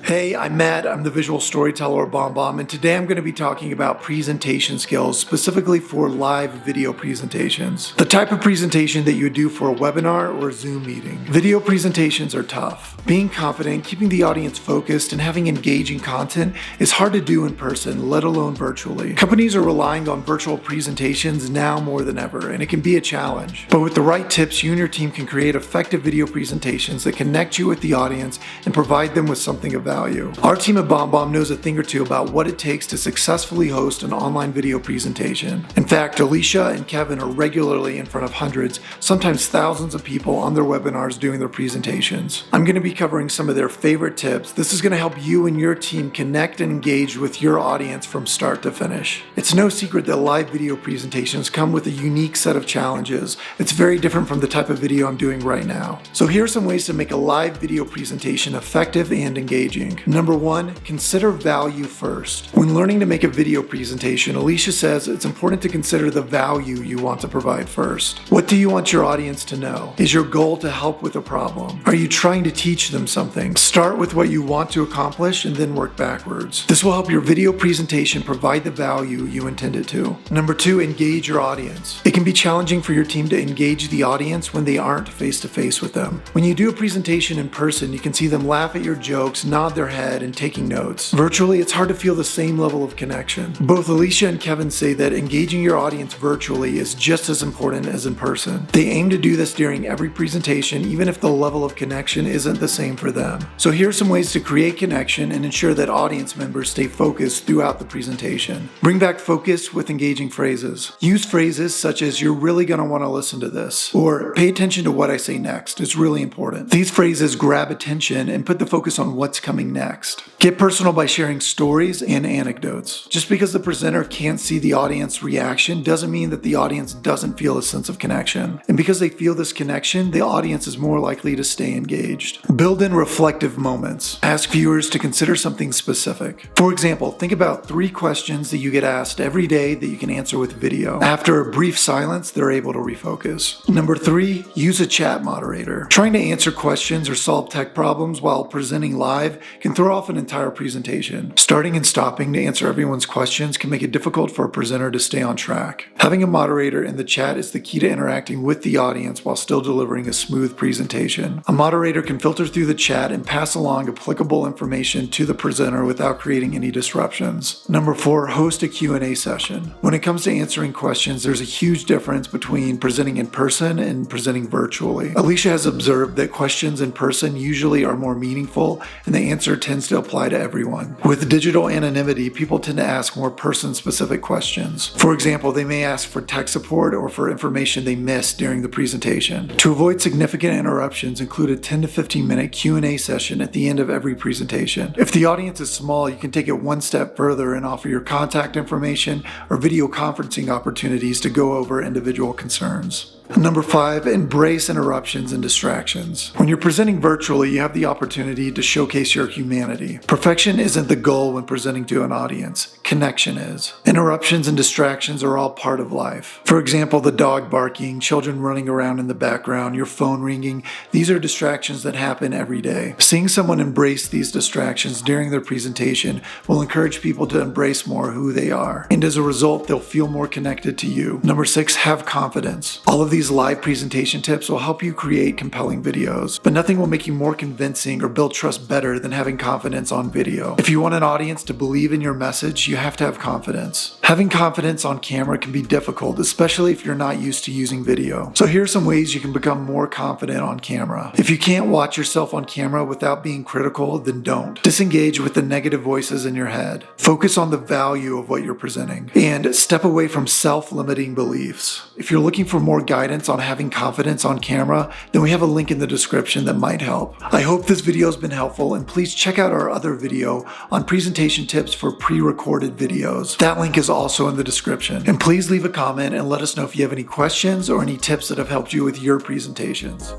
Hey, I'm Matt. I'm the visual storyteller at BombBomb, and today I'm going to be talking about presentation skills, specifically for live video presentations. The type of presentation that you would do for a webinar or a Zoom meeting. Video presentations are tough. Being confident, keeping the audience focused, and having engaging content is hard to do in person, let alone virtually. Companies are relying on virtual presentations now more than ever, and it can be a challenge. But with the right tips, you and your team can create effective video presentations that connect you with the audience and provide them with something of value. Our team at BombBomb knows a thing or two about what it takes to successfully host an online video presentation. In fact, Alicia and Kevin are regularly in front of hundreds, sometimes thousands of people on their webinars doing their presentations. I'm going to be covering some of their favorite tips. This is going to help you and your team connect and engage with your audience from start to finish. It's no secret that live video presentations come with a unique set of challenges. It's very different from the type of video I'm doing right now. So here are some ways to make a live video presentation effective and engaging. Number one, consider value first. When learning to make a video presentation, Alicia says it's important to consider the value you want to provide first. What do you want your audience to know? Is your goal to help with a problem? Are you trying to teach them something? Start with what you want to accomplish and then work backwards. This will help your video presentation provide the value you intend it to. Number two, engage your audience. It can be challenging for your team to engage the audience when they aren't face-to-face with them. When you do a presentation in person, you can see them laugh at your jokes, nod their head, and taking notes. Virtually, it's hard to feel the same level of connection. Both Alicia and Kevin say that engaging your audience virtually is just as important as in person. They aim to do this during every presentation, even if the level of connection isn't the same for them. So here are some ways to create connection and ensure that audience members stay focused throughout the presentation. Bring back focus with engaging phrases. Use phrases such as "you're really going to want to listen to this," or "pay attention to what I say next. It's really important." These phrases grab attention and put the focus on what's coming next. Get personal by sharing stories and anecdotes. Just because the presenter can't see the audience reaction doesn't mean that the audience doesn't feel a sense of connection. And because they feel this connection, the audience is more likely to stay engaged. Build in reflective moments. Ask viewers to consider something specific. For example, think about 3 questions that you get asked every day that you can answer with video. After a brief silence, they're able to refocus. Number 3, use a chat moderator. Trying to answer questions or solve tech problems while presenting live can throw off an entire presentation. Starting and stopping to answer everyone's questions can make it difficult for a presenter to stay on track. Having a moderator in the chat is the key to interacting with the audience while still delivering a smooth presentation. A moderator can filter through the chat and pass along applicable information to the presenter without creating any disruptions. Number 4, host a Q&A session. When it comes to answering questions, there's a huge difference between presenting in person and presenting virtually. Alicia has observed that questions in person usually are more meaningful and the answer tends to apply to everyone. With digital anonymity, people tend to ask more person-specific questions. For example, they may ask for tech support or for information they missed during the presentation. To avoid significant interruptions, include a 10 to 15 minute Q&A session at the end of every presentation. If the audience is small, you can take it one step further and offer your contact information or video conferencing opportunities to go over individual concerns. Number 5, embrace interruptions and distractions. When you're presenting virtually, you have the opportunity to showcase your humanity. Perfection isn't the goal when presenting to an audience. Connection is. Interruptions and distractions are all part of life. For example, the dog barking, children running around in the background, your phone ringing. These are distractions that happen every day. Seeing someone embrace these distractions during their presentation will encourage people to embrace more who they are. And as a result, they'll feel more connected to you. Number 6, have confidence. All of these live presentation tips will help you create compelling videos, but nothing will make you more convincing or build trust better than having confidence on video. If you want an audience to believe in your message, you have to have confidence. Having confidence on camera can be difficult, especially if you're not used to using video. So here are some ways you can become more confident on camera. If you can't watch yourself on camera without being critical, then don't. Disengage with the negative voices in your head. Focus on the value of what you're presenting. And step away from self-limiting beliefs. If you're looking for more guidance on having confidence on camera, then we have a link in the description that might help. I hope this video has been helpful, and please check out our other video on presentation tips for pre-recorded videos. That link is also in the description. And please leave a comment and let us know if you have any questions or any tips that have helped you with your presentations.